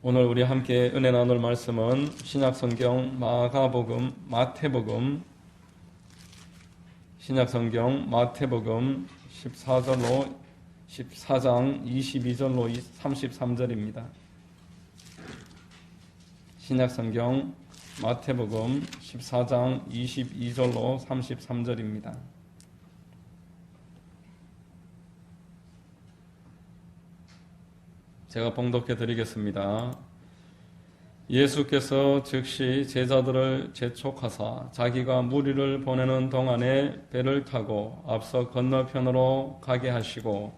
오늘 우리 함께 은혜 나눌 말씀은 신약성경 마가복음, 마태복음, 신약성경 마태복음 14장 22절로 33절입니다. 신약성경 마태복음 14장 22절로 33절입니다. 제가 봉독해 드리겠습니다. 예수께서 즉시 제자들을 재촉하사 자기가 무리를 보내는 동안에 배를 타고 앞서 건너편으로 가게 하시고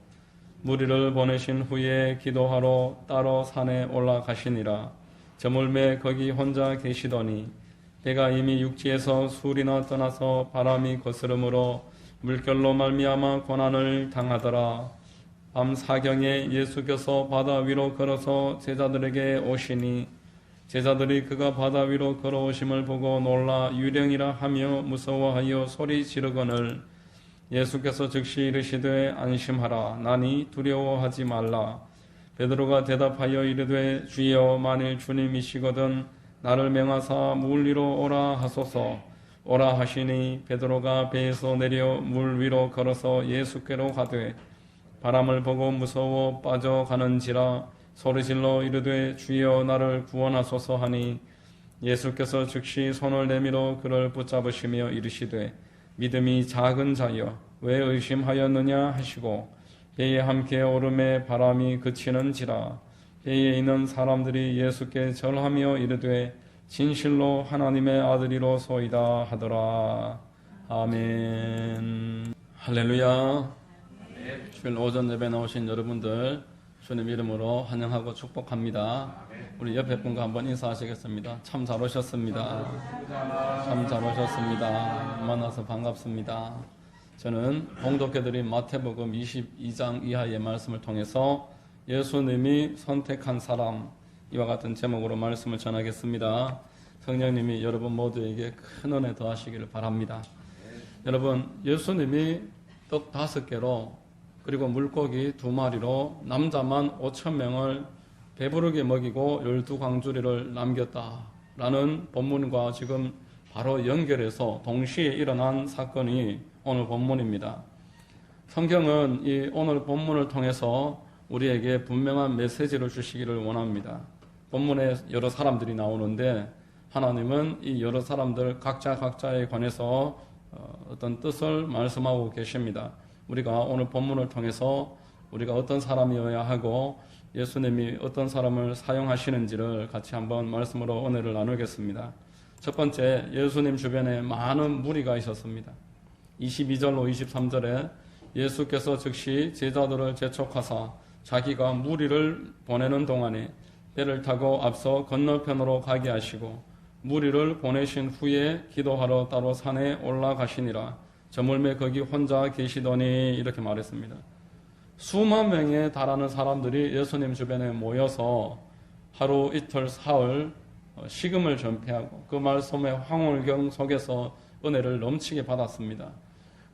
무리를 보내신 후에 기도하러 따로 산에 올라가시니라. 저물매 거기 혼자 계시더니 배가 이미 육지에서 술이나 떠나서 바람이 거스름으로 물결로 말미암아 고난을 당하더라. 밤 사경에 예수께서 바다 위로 걸어서 제자들에게 오시니 제자들이 그가 바다 위로 걸어오심을 보고 놀라 유령이라 하며 무서워하여 소리 지르거늘 예수께서 즉시 이르시되 안심하라 나니 두려워하지 말라. 베드로가 대답하여 이르되 주여 만일 주님이시거든 나를 명하사 물 위로 오라 하소서. 오라 하시니 베드로가 배에서 내려 물 위로 걸어서 예수께로 가되 바람을 보고 무서워 빠져가는지라 소리질러 이르되 주여 나를 구원하소서 하니 예수께서 즉시 손을 내밀어 그를 붙잡으시며 이르시되 믿음이 작은 자여 왜 의심하였느냐 하시고 배에 함께 오름에 바람이 그치는지라. 배에 있는 사람들이 예수께 절하며 이르되 진실로 하나님의 아들이로소이다 하더라. 아멘. 할렐루야. 주일 오전 예배 나오신 여러분들 주님 이름으로 환영하고 축복합니다. 우리 옆에 분과 한번 인사하시겠습니다. 참 잘 오셨습니다. 참 잘 오셨습니다. 만나서 반갑습니다. 저는 봉독해드린 마태복음 22장 이하의 말씀을 통해서 예수님이 선택한 사람 이와 같은 제목으로 말씀을 전하겠습니다. 성령님이 여러분 모두에게 큰 은혜 더하시기를 바랍니다. 여러분 예수님이 떡 5개로 그리고 물고기 2마리로 남자만 5,000명을 배부르게 먹이고 12광주리를 남겼다라는 본문과 지금 바로 연결해서 동시에 일어난 사건이 오늘 본문입니다. 성경은 이 오늘 본문을 통해서 우리에게 분명한 메시지를 주시기를 원합니다. 본문에 여러 사람들이 나오는데 하나님은 이 여러 사람들 각자에 관해서 어떤 뜻을 말씀하고 계십니다. 우리가 오늘 본문을 통해서 우리가 어떤 사람이어야 하고 예수님이 어떤 사람을 사용하시는지를 같이 한번 말씀으로 은혜를 나누겠습니다. 첫 번째, 예수님 주변에 많은 무리가 있었습니다. 22절로 23절에 예수께서 즉시 제자들을 재촉하사 자기가 무리를 보내는 동안에 배를 타고 앞서 건너편으로 가게 하시고 무리를 보내신 후에 기도하러 따로 산에 올라가시니라. 저물매 거기 혼자 계시더니 이렇게 말했습니다. 수만 명에 달하는 사람들이 예수님 주변에 모여서 하루 이틀 사흘 식음을 전폐하고 그 말씀의 황홀경 속에서 은혜를 넘치게 받았습니다.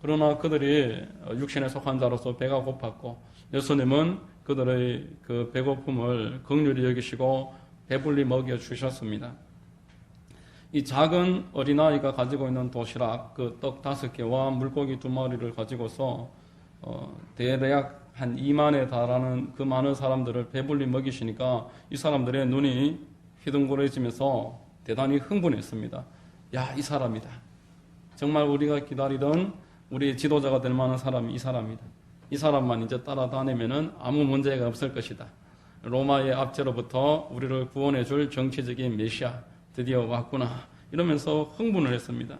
그러나 그들이 육신에 속한 자로서 배가 고팠고 예수님은 그들의 그 배고픔을 긍휼히 여기시고 배불리 먹여 주셨습니다. 이 작은 어린아이가 가지고 있는 도시락 그 떡 5개와 물고기 2마리를 가지고서 대략 한 2만에 달하는 그 많은 사람들을 배불리 먹이시니까 이 사람들의 눈이 휘둥그레지면서 대단히 흥분했습니다. 야, 이 사람이다. 정말 우리가 기다리던 우리의 지도자가 될 만한 사람이 이 사람이다. 이 사람만 이제 따라다니면은 아무 문제가 없을 것이다. 로마의 압제로부터 우리를 구원해 줄 정치적인 메시아 드디어 왔구나 이러면서 흥분을 했습니다.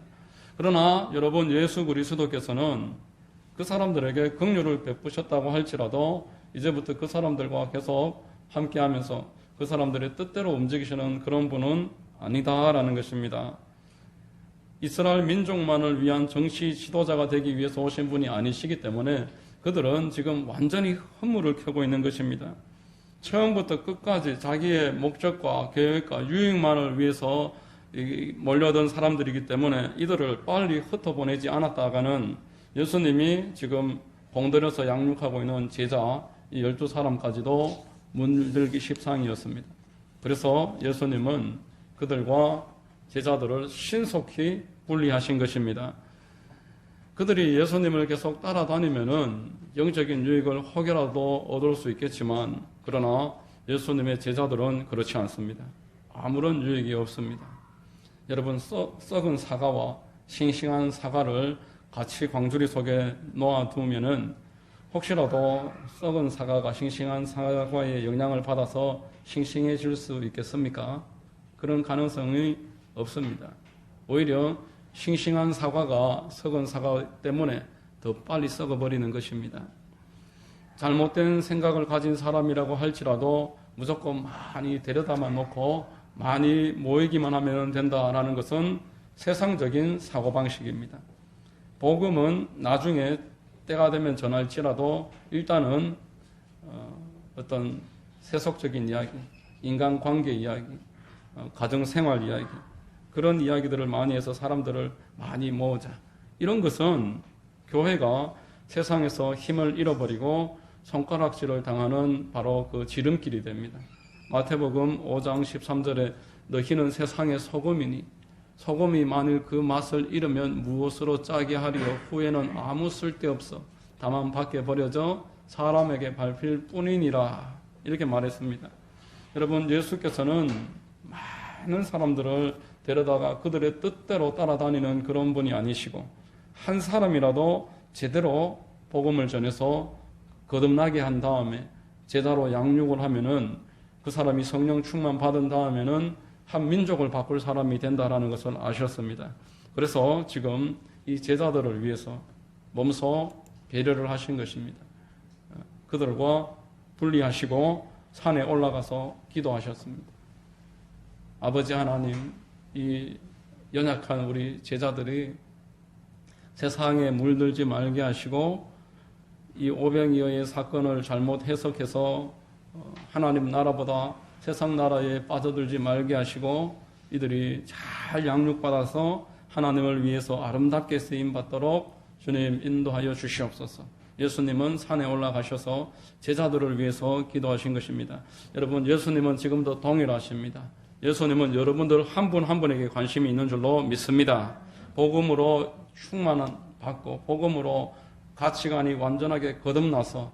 그러나 여러분 예수 그리스도께서는 그 사람들에게 긍휼을 베푸셨다고 할지라도 이제부터 그 사람들과 계속 함께하면서 그 사람들의 뜻대로 움직이시는 그런 분은 아니다라는 것입니다. 이스라엘 민족만을 위한 정치 지도자가 되기 위해서 오신 분이 아니시기 때문에 그들은 지금 완전히 허물을 켜고 있는 것입니다. 처음부터 끝까지 자기의 목적과 계획과 유익만을 위해서 몰려든 사람들이기 때문에 이들을 빨리 흩어보내지 않았다가는 예수님이 지금 봉들여서 양육하고 있는 제자 이 12사람까지도 물들기 십상이었습니다. 그래서 예수님은 그들과 제자들을 신속히 분리하신 것입니다. 그들이 예수님을 계속 따라다니면은 영적인 유익을 혹여라도 얻을 수 있겠지만, 그러나 예수님의 제자들은 그렇지 않습니다. 아무런 유익이 없습니다. 여러분, 썩은 사과와 싱싱한 사과를 같이 광주리 속에 놓아두면은 혹시라도 썩은 사과가 싱싱한 사과의 영향을 받아서 싱싱해질 수 있겠습니까? 그런 가능성이 없습니다. 오히려 싱싱한 사과가 썩은 사과 때문에 더 빨리 썩어버리는 것입니다. 잘못된 생각을 가진 사람이라고 할지라도 무조건 많이 데려다만 놓고 많이 모이기만 하면 된다라는 것은 세상적인 사고방식입니다. 복음은 나중에 때가 되면 전할지라도 일단은 어떤 세속적인 이야기, 인간관계 이야기, 가정생활 이야기, 그런 이야기들을 많이 해서 사람들을 많이 모으자. 이런 것은 교회가 세상에서 힘을 잃어버리고 손가락질을 당하는 바로 그 지름길이 됩니다. 마태복음 5장 13절에 너희는 세상의 소금이니 소금이 만일 그 맛을 잃으면 무엇으로 짜게 하리요 후에는 아무 쓸데없어 다만 밖에 버려져 사람에게 밟힐 뿐이니라, 이렇게 말했습니다. 여러분, 예수께서는 많은 사람들을 데려다가 그들의 뜻대로 따라다니는 그런 분이 아니시고, 한 사람이라도 제대로 복음을 전해서 거듭나게 한 다음에 제자로 양육을 하면은 그 사람이 성령 충만 받은 다음에는 한 민족을 바꿀 사람이 된다라는 것을 아셨습니다. 그래서 지금 이 제자들을 위해서 몸소 배려를 하신 것입니다. 그들과 분리하시고 산에 올라가서 기도하셨습니다. 아버지 하나님, 이 연약한 우리 제자들이 세상에 물들지 말게 하시고 이 오병이어의 사건을 잘못 해석해서 하나님 나라보다 세상 나라에 빠져들지 말게 하시고 이들이 잘 양육받아서 하나님을 위해서 아름답게 쓰임받도록 주님 인도하여 주시옵소서. 예수님은 산에 올라가셔서 제자들을 위해서 기도하신 것입니다. 여러분, 예수님은 지금도 동일하십니다. 예수님은 여러분들 한 분 한 분에게 관심이 있는 줄로 믿습니다. 복음으로 충만받고 복음으로 가치관이 완전하게 거듭나서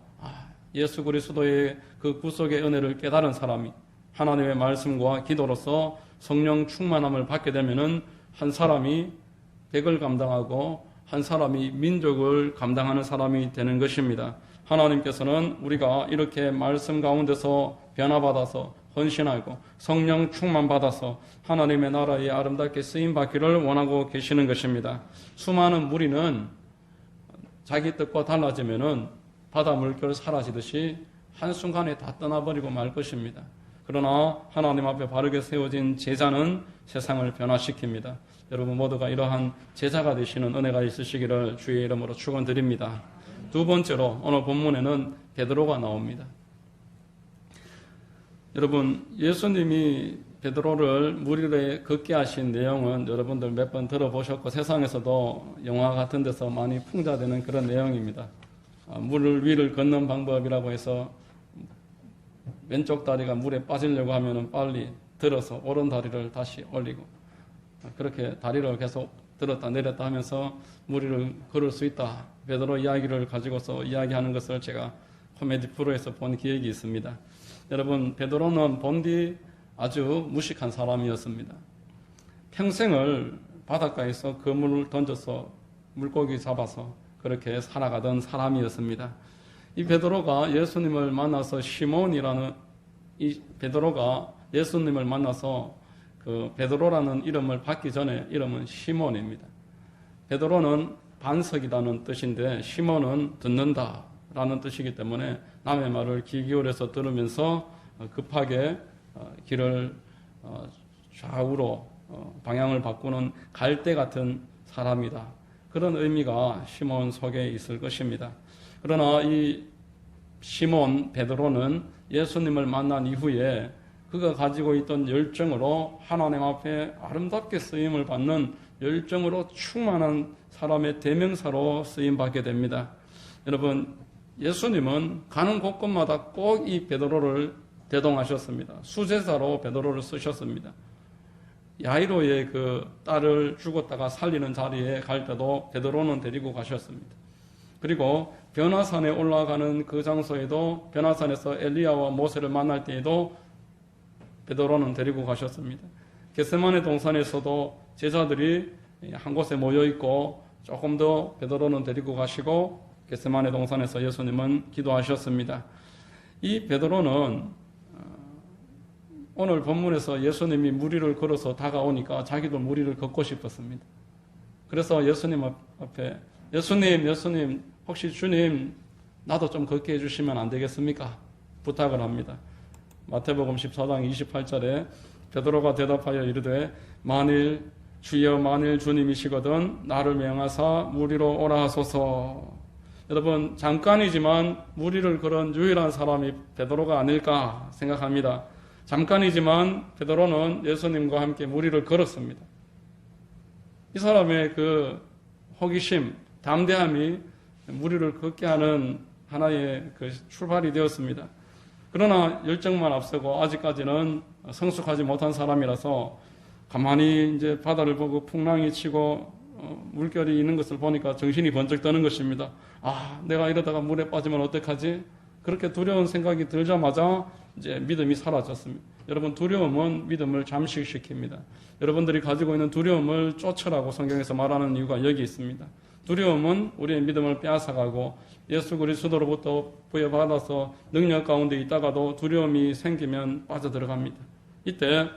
예수 그리스도의 그 구속의 은혜를 깨달은 사람이 하나님의 말씀과 기도로서 성령 충만함을 받게 되면은 한 사람이 백을 감당하고 한 사람이 민족을 감당하는 사람이 되는 것입니다. 하나님께서는 우리가 이렇게 말씀 가운데서 변화받아서 헌신하고 성령 충만받아서 하나님의 나라에 아름답게 쓰임받기를 원하고 계시는 것입니다. 수많은 무리는 자기 뜻과 달라지면은 바다 물결 사라지듯이 한순간에 다 떠나버리고 말 것입니다. 그러나 하나님 앞에 바르게 세워진 제자는 세상을 변화시킵니다. 여러분 모두가 이러한 제자가 되시는 은혜가 있으시기를 주의 이름으로 축원드립니다. 두 번째로 오늘 본문에는 베드로가 나옵니다. 여러분, 예수님이 베드로를 물 위에 걷게 하신 내용은 여러분들 몇 번 들어보셨고 세상에서도 영화 같은 데서 많이 풍자되는 그런 내용입니다. 물 위를 걷는 방법이라고 해서 왼쪽 다리가 물에 빠지려고 하면 빨리 들어서 오른 다리를 다시 올리고 그렇게 다리를 계속 들었다 내렸다 하면서 물 위를 걸을 수 있다. 베드로 이야기를 가지고서 이야기하는 것을 제가 코미디 프로에서 본 기억이 있습니다. 여러분, 베드로는 본디 아주 무식한 사람이었습니다. 평생을 바닷가에서 그물을 던져서 물고기 잡아서 그렇게 살아가던 사람이었습니다. 이 베드로가 예수님을 만나서 시몬이라는 이 베드로가 예수님을 만나서 그 베드로라는 이름을 받기 전에 이름은 시몬입니다. 베드로는 반석이라는 뜻인데 시몬은 듣는다라는 뜻이기 때문에 남의 말을 귀 기울여서 들으면서 급하게 길을 좌우로 방향을 바꾸는 갈대 같은 사람이다. 그런 의미가 시몬 속에 있을 것입니다. 그러나 이 시몬 베드로는 예수님을 만난 이후에 그가 가지고 있던 열정으로 하나님 앞에 아름답게 쓰임을 받는 열정으로 충만한 사람의 대명사로 쓰임받게 됩니다. 여러분, 예수님은 가는 곳곳마다 꼭 이 베드로를 대동하셨습니다. 수제사로 베드로를 쓰셨습니다. 야이로의 그 딸을 죽었다가 살리는 자리에 갈 때도 베드로는 데리고 가셨습니다. 그리고 변화산에 올라가는 그 장소에도 변화산에서 엘리야와 모세를 만날 때에도 베드로는 데리고 가셨습니다. 겟세마네 동산에서도 제자들이 한 곳에 모여 있고 조금 더 베드로는 데리고 가시고 겟세마네 동산에서 예수님은 기도하셨습니다. 이 베드로는 오늘 본문에서 예수님이 무리를 걸어서 다가오니까 자기도 무리를 걷고 싶었습니다. 그래서 예수님 앞에 예수님 혹시 주님 나도 좀 걷게 해주시면 안 되겠습니까? 부탁을 합니다. 마태복음 14장 28절에 베드로가 대답하여 이르되 주여 만일 주님이시거든 나를 명하사 무리로 오라 하소서. 여러분 잠깐이지만 무리를 걸은 유일한 사람이 베드로가 아닐까 생각합니다. 잠깐이지만 베드로는 예수님과 함께 무리를 걸었습니다. 이 사람의 그 호기심, 담대함이 무리를 걷게 하는 하나의 그 출발이 되었습니다. 그러나 열정만 앞서고 아직까지는 성숙하지 못한 사람이라서 가만히 이제 바다를 보고 풍랑이 치고 물결이 있는 것을 보니까 정신이 번쩍 드는 것입니다. 내가 이러다가 물에 빠지면 어떡하지? 그렇게 두려운 생각이 들자마자 이제 믿음이 사라졌습니다. 여러분 두려움은 믿음을 잠식시킵니다. 여러분들이 가지고 있는 두려움을 쫓으라고 성경에서 말하는 이유가 여기 있습니다. 두려움은 우리의 믿음을 빼앗아가고 예수 그리스도로부터 부여받아서 능력 가운데 있다가도 두려움이 생기면 빠져들어갑니다. 이때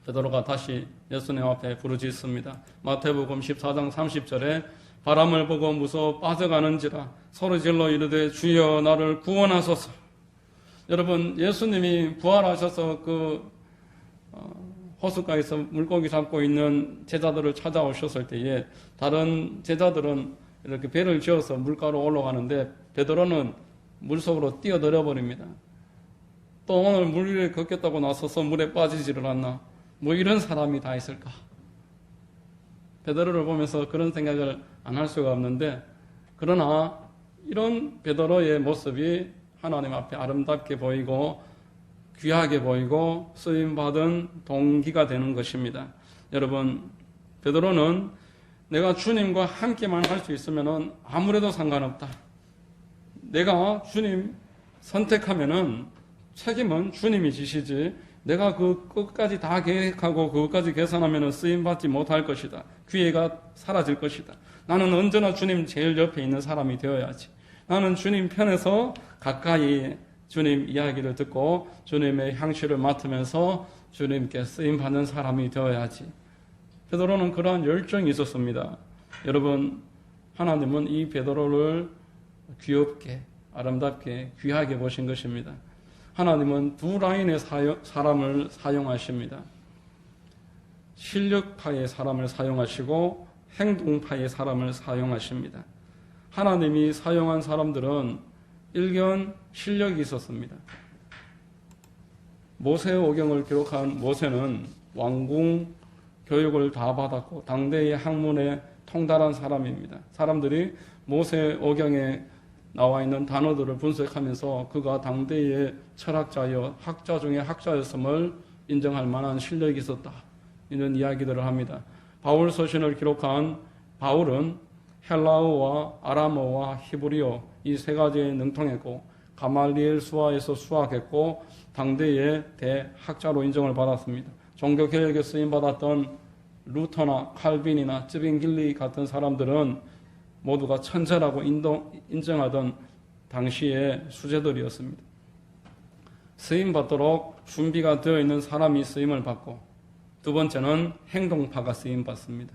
베드로가 다시 예수님 앞에 부르짖습니다. 마태복음 14장 30절에 바람을 보고 무서워 빠져가는지라 소리질러 이르되 주여 나를 구원하소서. 여러분 예수님이 부활하셔서 그 호숫가에서 물고기 잡고 있는 제자들을 찾아오셨을 때에 다른 제자들은 이렇게 배를 지어서 물가로 올라가는데 베드로는 물속으로 뛰어들어 버립니다. 또 오늘 물 위에 걷겠다고 나서서 물에 빠지지를 않나? 뭐 이런 사람이 다 있을까? 베드로를 보면서 그런 생각을 안 할 수가 없는데 그러나 이런 베드로의 모습이 하나님 앞에 아름답게 보이고 귀하게 보이고 쓰임받은 동기가 되는 것입니다. 여러분 베드로는 내가 주님과 함께만 할 수 있으면 아무래도 상관없다. 내가 주님 선택하면은 책임은 주님이 지시지 내가 그 끝까지 다 계획하고 그것까지 계산하면 쓰임받지 못할 것이다. 기회가 사라질 것이다. 나는 언제나 주님 제일 옆에 있는 사람이 되어야지. 나는 주님 편에서 가까이 주님 이야기를 듣고 주님의 향취를 맡으면서 주님께 쓰임받는 사람이 되어야지. 베드로는 그러한 열정이 있었습니다. 여러분 하나님은 이 베드로를 귀엽게 아름답게 귀하게 보신 것입니다. 하나님은 두 라인의 사람을 사용하십니다. 실력파의 사람을 사용하시고 행동파의 사람을 사용하십니다. 하나님이 사용한 사람들은 일견 실력이 있었습니다. 모세오경을 기록한 모세는 왕궁 교육을 다 받았고 당대의 학문에 통달한 사람입니다. 사람들이 모세오경에 나와 있는 단어들을 분석하면서 그가 당대의 철학자여 학자 중에 학자였음을 인정할 만한 실력이 있었다. 이런 이야기들을 합니다. 바울 서신을 기록한 바울은 헬라어와 아람어와 히브리어 이 세 가지에 능통했고 가말리엘 수하에서 수학했고 당대의 대학자로 인정을 받았습니다. 종교개혁에 쓰임받았던 루터나 칼빈이나 쯔빙길리 같은 사람들은 모두가 천재라고 인정하던 당시의 수재들이었습니다. 쓰임받도록 준비가 되어 있는 사람이 쓰임을 받고 두 번째는 행동파가 쓰임받습니다.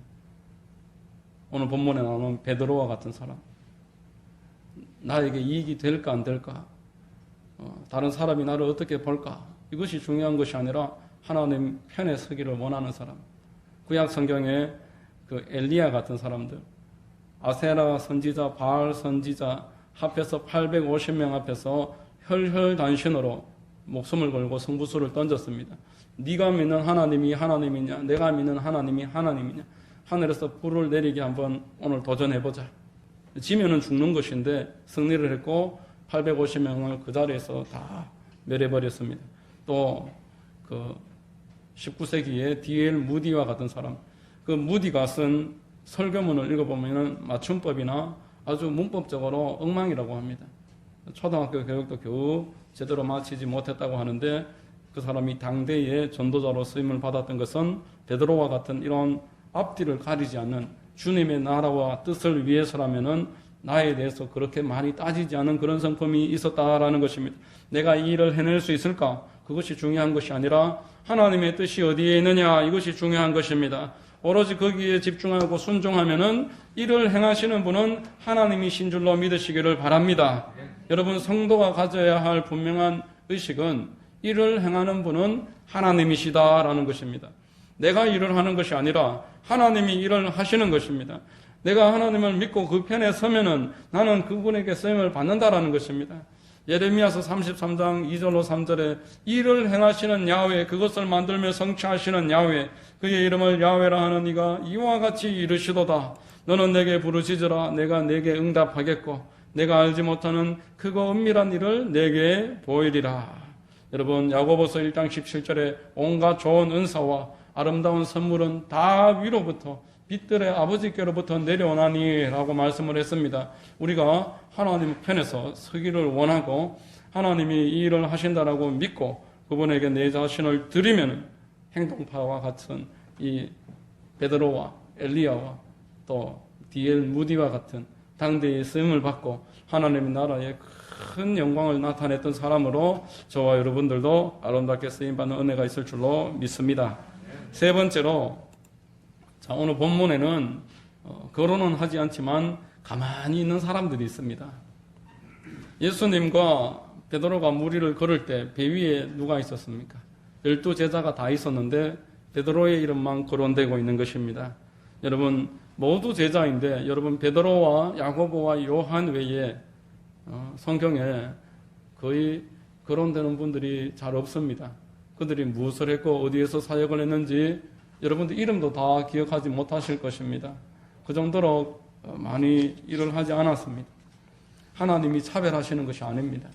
오늘 본문에 나오는 베드로와 같은 사람. 나에게 이익이 될까 안 될까? 다른 사람이 나를 어떻게 볼까? 이것이 중요한 것이 아니라 하나님 편에 서기를 원하는 사람. 구약 성경에 그 엘리야 같은 사람들, 아세라 선지자, 바알 선지자 합해서 850명 앞에서 혈혈단신으로 목숨을 걸고 성부수를 던졌습니다. 네가 믿는 하나님이 하나님이냐, 내가 믿는 하나님이 하나님이냐, 하늘에서 불을 내리게 한번 오늘 도전해보자. 지면은 죽는 것인데 승리를 했고 850명을 그 자리에서 다 멸해버렸습니다. 또 그 19세기에 D.L. 무디와 같은 사람, 그 무디가 쓴 설교문을 읽어보면 맞춤법이나 아주 문법적으로 엉망이라고 합니다. 초등학교 교육도 겨우 제대로 마치지 못했다고 하는데, 그 사람이 당대의 전도자로 쓰임을 받았던 것은 베드로와 같은 이런 앞뒤를 가리지 않는 주님의 나라와 뜻을 위해서라면은 나에 대해서 그렇게 많이 따지지 않은 그런 성품이 있었다라는 것입니다. 내가 이 일을 해낼 수 있을까? 그것이 중요한 것이 아니라 하나님의 뜻이 어디에 있느냐, 이것이 중요한 것입니다. 오로지 거기에 집중하고 순종하면은 이를 행하시는 분은 하나님이신 줄로 믿으시기를 바랍니다. 여러분, 성도가 가져야 할 분명한 의식은 일을 행하는 분은 하나님이시다라는 것입니다. 내가 일을 하는 것이 아니라 하나님이 일을 하시는 것입니다. 내가 하나님을 믿고 그 편에 서면은 나는 그분에게 쓰임을 받는다라는 것입니다. 예레미야서 33장 2절로 3절에 일을 행하시는 야훼, 그것을 만들며 성취하시는 야훼, 그의 이름을 야훼라 하는 이가 이와 같이 이르시도다. 너는 내게 부르짖으라. 내가 내게 응답하겠고 내가 알지 못하는 크고 은밀한 일을 내게 보이리라. 여러분, 야고보서 1장 17절에 온갖 좋은 은사와 아름다운 선물은 다 위로부터 빛들의 아버지께로부터 내려오나니 라고 말씀을 했습니다. 우리가 하나님 편에서 서기를 원하고 하나님이 이 일을 하신다라고 믿고 그분에게 내 자신을 드리면 행동파와 같은 이 베드로와 엘리야와 또 D.L. 무디와 같은 당대의 쓰임을 받고 하나님의 나라에 큰 영광을 나타냈던 사람으로 저와 여러분들도 아름답게 쓰임받는 은혜가 있을 줄로 믿습니다. 세 번째로, 자, 오늘 본문에는 거론은 하지 않지만 가만히 있는 사람들이 있습니다. 예수님과 베드로가 무리를 걸을 때 배 위에 누가 있었습니까? 12제자가 다 있었는데 베드로의 이름만 거론되고 있는 것입니다. 여러분, 모두 제자인데 여러분, 베드로와 야고보와 요한 외에 성경에 거의 거론되는 분들이 잘 없습니다. 그들이 무엇을 했고 어디에서 사역을 했는지 여러분들 이름도 다 기억하지 못하실 것입니다. 그 정도로 많이 일을 하지 않았습니다. 하나님이 차별하시는 것이 아닙니다.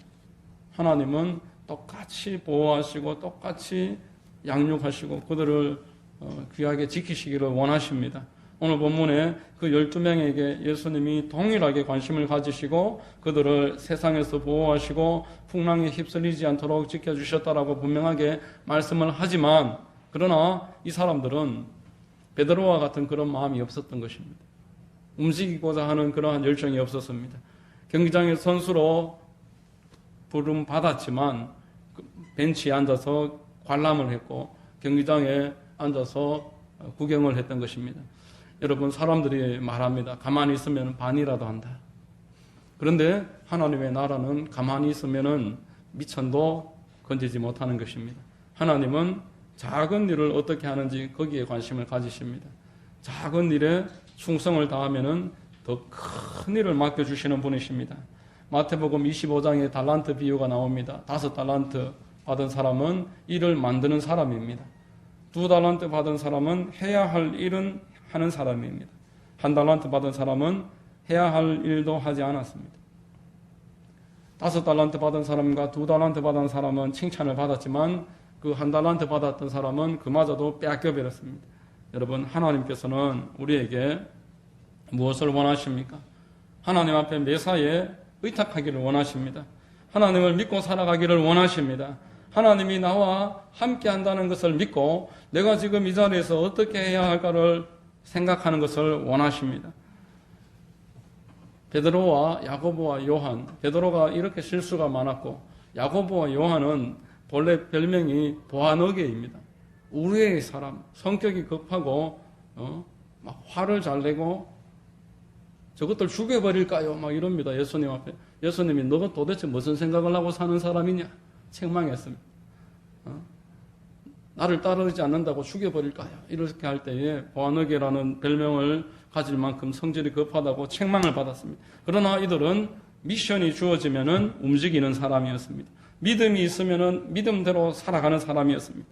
하나님은 똑같이 보호하시고 똑같이 양육하시고 그들을 귀하게 지키시기를 원하십니다. 오늘 본문에 그 12명에게 예수님이 동일하게 관심을 가지시고 그들을 세상에서 보호하시고 풍랑에 휩쓸리지 않도록 지켜주셨다라고 분명하게 말씀을 하지만, 그러나 이 사람들은 베드로와 같은 그런 마음이 없었던 것입니다. 움직이고자 하는 그러한 열정이 없었습니다. 경기장의 선수로 부름 받았지만 벤치에 앉아서 관람을 했고 경기장에 앉아서 구경을 했던 것입니다. 여러분, 사람들이 말합니다. 가만히 있으면 반이라도 한다. 그런데 하나님의 나라는 가만히 있으면 미천도 건지지 못하는 것입니다. 하나님은 작은 일을 어떻게 하는지 거기에 관심을 가지십니다. 작은 일에 충성을 다하면 더 큰 일을 맡겨주시는 분이십니다. 마태복음 25장에 달란트 비유가 나옵니다. 5달란트 받은 사람은 일을 만드는 사람입니다. 2달란트 받은 사람은 해야 할 일은 하는 사람입니다. 1달란트 받은 사람은 해야 할 일도 하지 않았습니다. 5달란트 받은 사람과 2달란트 받은 사람은 칭찬을 받았지만 그 1달란트 받았던 사람은 그마저도 빼앗겨버렸습니다. 여러분, 하나님께서는 우리에게 무엇을 원하십니까? 하나님 앞에 매사에 의탁하기를 원하십니다. 하나님을 믿고 살아가기를 원하십니다. 하나님이 나와 함께 한다는 것을 믿고 내가 지금 이 자리에서 어떻게 해야 할까를 생각하는 것을 원하십니다. 베드로와 야고보와 요한, 베드로가 이렇게 실수가 많았고 야고보와 요한은 본래 별명이 보아너게입니다. 우리의 사람, 성격이 급하고 막 화를 잘 내고 저것들 죽여버릴까요? 막 이럽니다. 예수님 앞에. 예수님이 너가 도대체 무슨 생각을 하고 사는 사람이냐? 책망했습니다. 나를 따르지 않는다고 죽여버릴까요? 이렇게 할 때에 보아너게라는 별명을 가질 만큼 성질이 급하다고 책망을 받았습니다. 그러나 이들은 미션이 주어지면은 움직이는 사람이었습니다. 믿음이 있으면은 믿음대로 살아가는 사람이었습니다.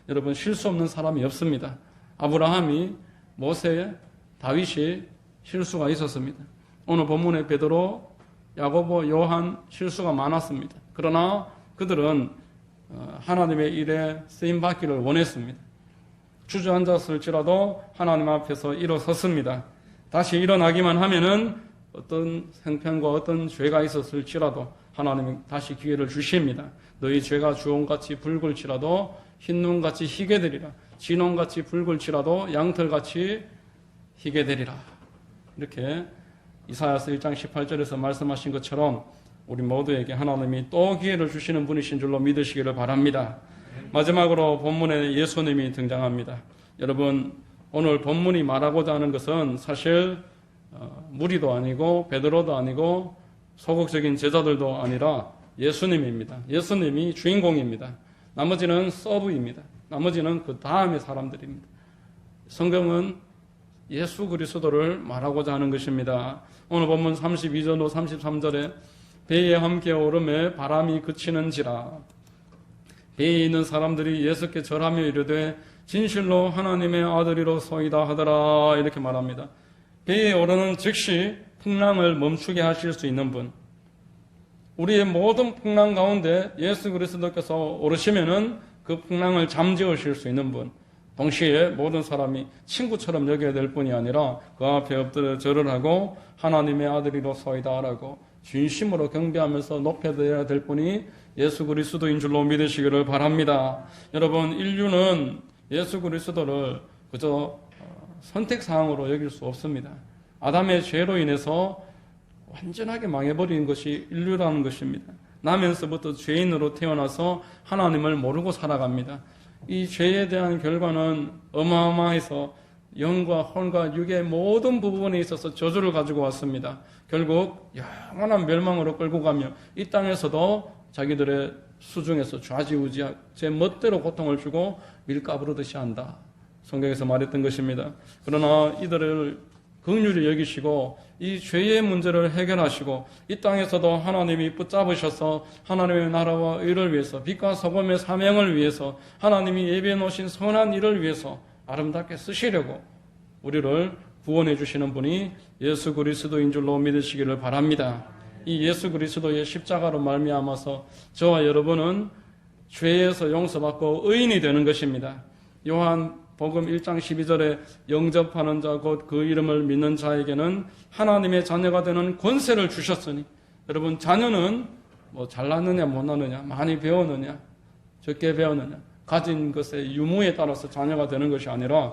여러분, 실수 없는 사람이 없습니다. 아브라함이, 모세, 다윗이 실수가 있었습니다. 오늘 본문에 베드로, 야고보, 요한 실수가 많았습니다. 그러나 그들은 하나님의 일에 쓰임받기를 원했습니다. 주저앉았을지라도 하나님 앞에서 일어섰습니다. 다시 일어나기만 하면은 어떤 형편과 어떤 죄가 있었을지라도 하나님이 다시 기회를 주십니다. 너희 죄가 주홍같이 붉을지라도 흰눈같이 희게 되리라. 진홍같이 붉을지라도 양털같이 희게 되리라. 이렇게 이사야서 1장 18절에서 말씀하신 것처럼 우리 모두에게 하나님이 또 기회를 주시는 분이신 줄로 믿으시기를 바랍니다. 마지막으로 본문에 예수님이 등장합니다. 여러분, 오늘 본문이 말하고자 하는 것은 사실 무리도 아니고 베드로도 아니고 소극적인 제자들도 아니라 예수님입니다. 예수님이 주인공입니다. 나머지는 서브입니다. 나머지는 그 다음의 사람들입니다. 성경은 예수 그리스도를 말하고자 하는 것입니다. 오늘 본문 32절로 33절에 배에 함께 오름에 바람이 그치는지라. 배에 있는 사람들이 예수께 절하며 이르되 진실로 하나님의 아들이로소이다 하더라. 이렇게 말합니다. 배에 오르는 즉시 풍랑을 멈추게 하실 수 있는 분, 우리의 모든 풍랑 가운데 예수 그리스도께서 오르시면은 그 풍랑을 잠재우실 수 있는 분, 동시에 모든 사람이 친구처럼 여겨야 될 뿐이 아니라 그 앞에 엎드려 절을 하고 하나님의 아들이로소이다 라고 진심으로 경배하면서 높여드려야 될 분이 예수 그리스도인 줄로 믿으시기를 바랍니다. 여러분, 인류는 예수 그리스도를 그저 선택사항으로 여길 수 없습니다. 아담의 죄로 인해서 완전하게 망해버린 것이 인류라는 것입니다. 나면서부터 죄인으로 태어나서 하나님을 모르고 살아갑니다. 이 죄에 대한 결과는 어마어마해서 영과 혼과 육의 모든 부분에 있어서 저주를 가지고 왔습니다. 결국 영원한 멸망으로 끌고 가며 이 땅에서도 자기들의 수중에서 좌지우지 제 멋대로 고통을 주고 밀가부르듯이 한다. 성경에서 말했던 것입니다. 그러나 이들을 긍휼히 여기시고 이 죄의 문제를 해결하시고 이 땅에서도 하나님이 붙잡으셔서 하나님의 나라와 의를 위해서 빛과 소금의 사명을 위해서 하나님이 예비해 놓으신 선한 일을 위해서 아름답게 쓰시려고 우리를 구원해 주시는 분이 예수 그리스도인 줄로 믿으시기를 바랍니다. 이 예수 그리스도의 십자가로 말미암아서 저와 여러분은 죄에서 용서받고 의인이 되는 것입니다. 요한 복음 1장 12절에 영접하는 자 곧 그 이름을 믿는 자에게는 하나님의 자녀가 되는 권세를 주셨으니, 여러분, 자녀는 뭐 잘났느냐 못났느냐, 많이 배웠느냐 적게 배웠느냐, 가진 것의 유무에 따라서 자녀가 되는 것이 아니라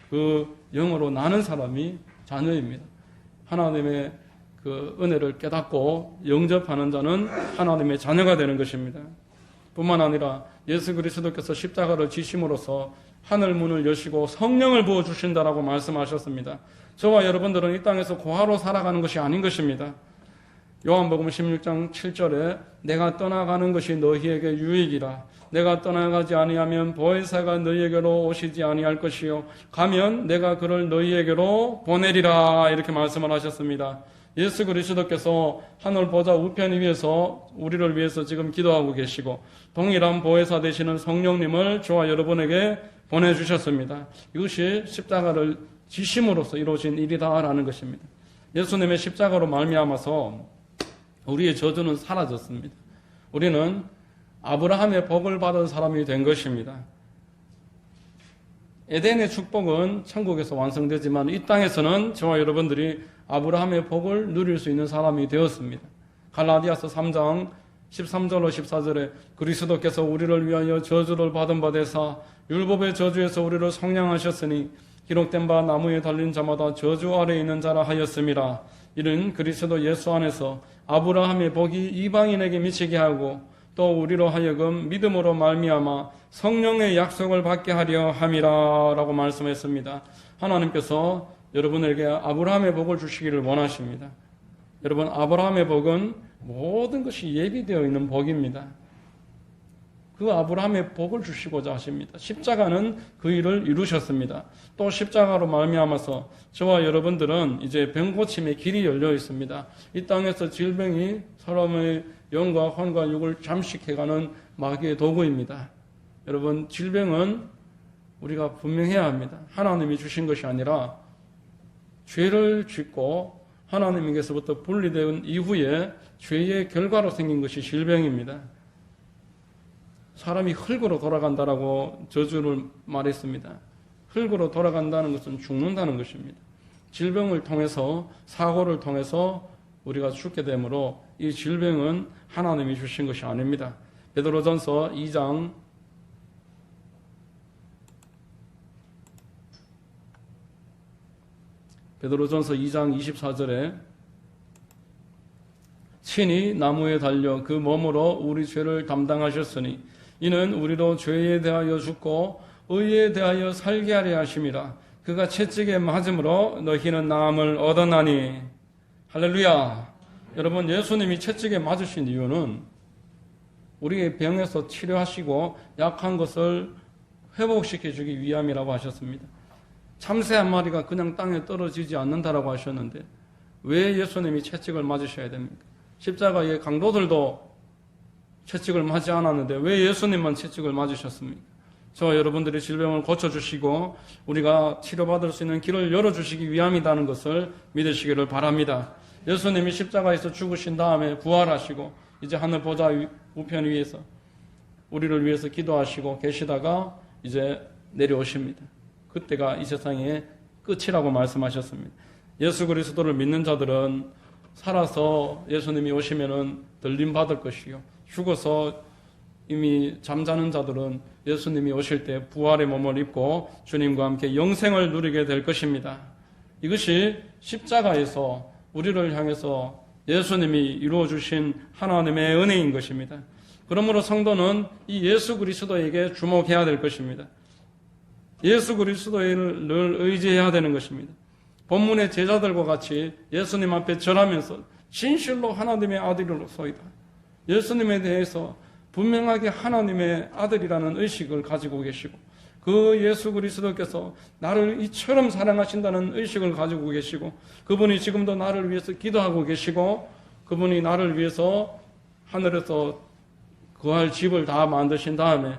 그 영으로 나는 사람이 자녀입니다. 하나님의 그 은혜를 깨닫고 영접하는 자는 하나님의 자녀가 되는 것입니다. 뿐만 아니라 예수 그리스도께서 십자가를 지심으로써 하늘 문을 여시고 성령을 부어주신다라고 말씀하셨습니다. 저와 여러분들은 이 땅에서 고아로 살아가는 것이 아닌 것입니다. 요한복음 16장 7절에 내가 떠나가는 것이 너희에게 유익이라. 내가 떠나가지 아니하면 보혜사가 너희에게로 오시지 아니할 것이요 가면 내가 그를 너희에게로 보내리라. 이렇게 말씀을 하셨습니다. 예수 그리스도께서 하늘 보좌 우편 위에서 우리를 위해서 지금 기도하고 계시고 동일한 보혜사 되시는 성령님을 저와 여러분에게 보내주셨습니다. 이것이 십자가를 지심으로써 이루어진 일이다라는 것입니다. 예수님의 십자가로 말미암아서 우리의 저주는 사라졌습니다. 우리는 아브라함의 복을 받은 사람이 된 것입니다. 에덴의 축복은 천국에서 완성되지만 이 땅에서는 저와 여러분들이 아브라함의 복을 누릴 수 있는 사람이 되었습니다. 갈라디아서 3장 13절로 14절에 그리스도께서 우리를 위하여 저주를 받은 바 되사 율법의 저주에서 우리를 속량하셨으니 기록된 바 나무에 달린 자마다 저주 아래에 있는 자라 하였음이라. 이는 그리스도 예수 안에서 아브라함의 복이 이방인에게 미치게 하고 또 우리로 하여금 믿음으로 말미암아 성령의 약속을 받게 하려 함이라 라고 말씀했습니다. 하나님께서 여러분에게 아브라함의 복을 주시기를 원하십니다. 여러분, 아브라함의 복은 모든 것이 예비되어 있는 복입니다. 그 아브라함의 복을 주시고자 하십니다. 십자가는 그 일을 이루셨습니다. 또 십자가로 말미암아서 저와 여러분들은 이제 병고침의 길이 열려 있습니다. 이 땅에서 질병이 사람의 영과 혼과 육을 잠식해가는 마귀의 도구입니다. 여러분, 질병은 우리가 분명해야 합니다. 하나님이 주신 것이 아니라 죄를 짓고 하나님에게서부터 분리된 이후에 죄의 결과로 생긴 것이 질병입니다. 사람이 흙으로 돌아간다라고 저주를 말했습니다. 흙으로 돌아간다는 것은 죽는다는 것입니다. 질병을 통해서, 사고를 통해서 우리가 죽게 되므로 이 질병은 하나님이 주신 것이 아닙니다. 베드로전서 2장 24절에 친히 나무에 달려 그 몸으로 우리 죄를 담당하셨으니 이는 우리로 죄에 대하여 죽고 의에 대하여 살게 하려 하심이라. 그가 채찍에 맞음으로 너희는 나음을 얻었나니. 할렐루야. 여러분, 예수님이 채찍에 맞으신 이유는 우리의 병에서 치료하시고 약한 것을 회복시켜주기 위함이라고 하셨습니다. 참새 한 마리가 그냥 땅에 떨어지지 않는다라고 하셨는데 왜 예수님이 채찍을 맞으셔야 됩니까? 십자가의 강도들도 채찍을 맞지 않았는데 왜 예수님만 채찍을 맞으셨습니까? 저와 여러분들의 질병을 고쳐주시고 우리가 치료받을 수 있는 길을 열어주시기 위함이라는 것을 믿으시기를 바랍니다. 예수님이 십자가에서 죽으신 다음에 부활하시고 이제 하늘 보좌 우편 위에서 우리를 위해서 기도하시고 계시다가 이제 내려오십니다. 그때가 이 세상의 끝이라고 말씀하셨습니다. 예수 그리스도를 믿는 자들은 살아서 예수님이 오시면은 들림 받을 것이요, 죽어서 이미 잠자는 자들은 예수님이 오실 때 부활의 몸을 입고 주님과 함께 영생을 누리게 될 것입니다. 이것이 십자가에서 우리를 향해서 예수님이 이루어 주신 하나님의 은혜인 것입니다. 그러므로 성도는 이 예수 그리스도에게 주목해야 될 것입니다. 예수 그리스도를 의지해야 되는 것입니다. 본문의 제자들과 같이 예수님 앞에 절하면서 진실로 하나님의 아들로서이다, 예수님에 대해서 분명하게 하나님의 아들이라는 의식을 가지고 계시고 그 예수 그리스도께서 나를 이처럼 사랑하신다는 의식을 가지고 계시고 그분이 지금도 나를 위해서 기도하고 계시고 그분이 나를 위해서 하늘에서 거할 집을 다 만드신 다음에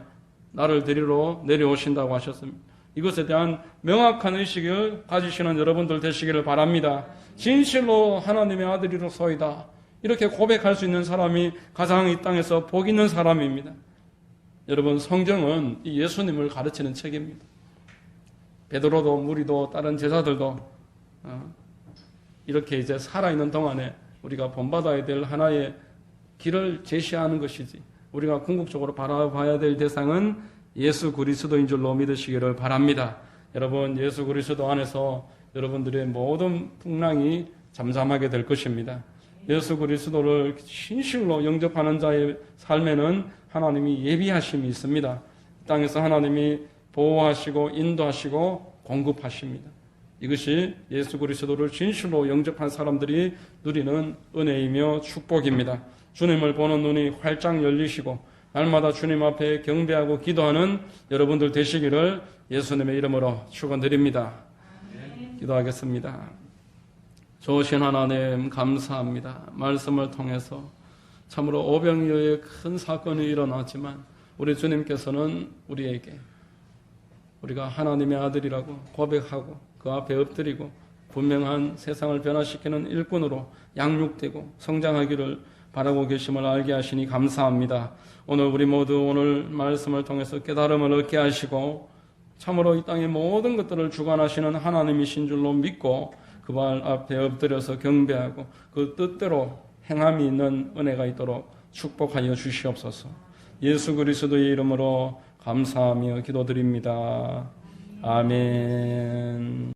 나를 데리러 내려오신다고 하셨습니다. 이것에 대한 명확한 의식을 가지시는 여러분들 되시기를 바랍니다. 진실로 하나님의 아들이로소이다, 이렇게 고백할 수 있는 사람이 가장 이 땅에서 복 있는 사람입니다. 여러분, 성경은 이 예수님을 가르치는 책입니다. 베드로도 무리도 다른 제자들도 이렇게 이제 살아있는 동안에 우리가 본받아야 될 하나의 길을 제시하는 것이지, 우리가 궁극적으로 바라봐야 될 대상은 예수 그리스도인 줄로 믿으시기를 바랍니다. 여러분, 예수 그리스도 안에서 여러분들의 모든 풍랑이 잠잠하게 될 것입니다. 예수 그리스도를 진실로 영접하는 자의 삶에는 하나님이 예비하심이 있습니다. 땅에서 하나님이 보호하시고 인도하시고 공급하십니다. 이것이 예수 그리스도를 진실로 영접한 사람들이 누리는 은혜이며 축복입니다. 주님을 보는 눈이 활짝 열리시고 날마다 주님 앞에 경배하고 기도하는 여러분들 되시기를 예수님의 이름으로 축원드립니다. 기도하겠습니다. 좋으신 하나님 감사합니다. 말씀을 통해서 참으로 오병이어의 큰 사건이 일어났지만 우리 주님께서는 우리에게 우리가 하나님의 아들이라고 고백하고 그 앞에 엎드리고 분명한 세상을 변화시키는 일꾼으로 양육되고 성장하기를 바라고 계심을 알게 하시니 감사합니다. 오늘 우리 모두 오늘 말씀을 통해서 깨달음을 얻게 하시고 참으로 이 땅의 모든 것들을 주관하시는 하나님이신 줄로 믿고 그 발 앞에 엎드려서 경배하고 그 뜻대로 행함이 있는 은혜가 있도록 축복하여 주시옵소서. 예수 그리스도의 이름으로 감사하며 기도드립니다. 아멘.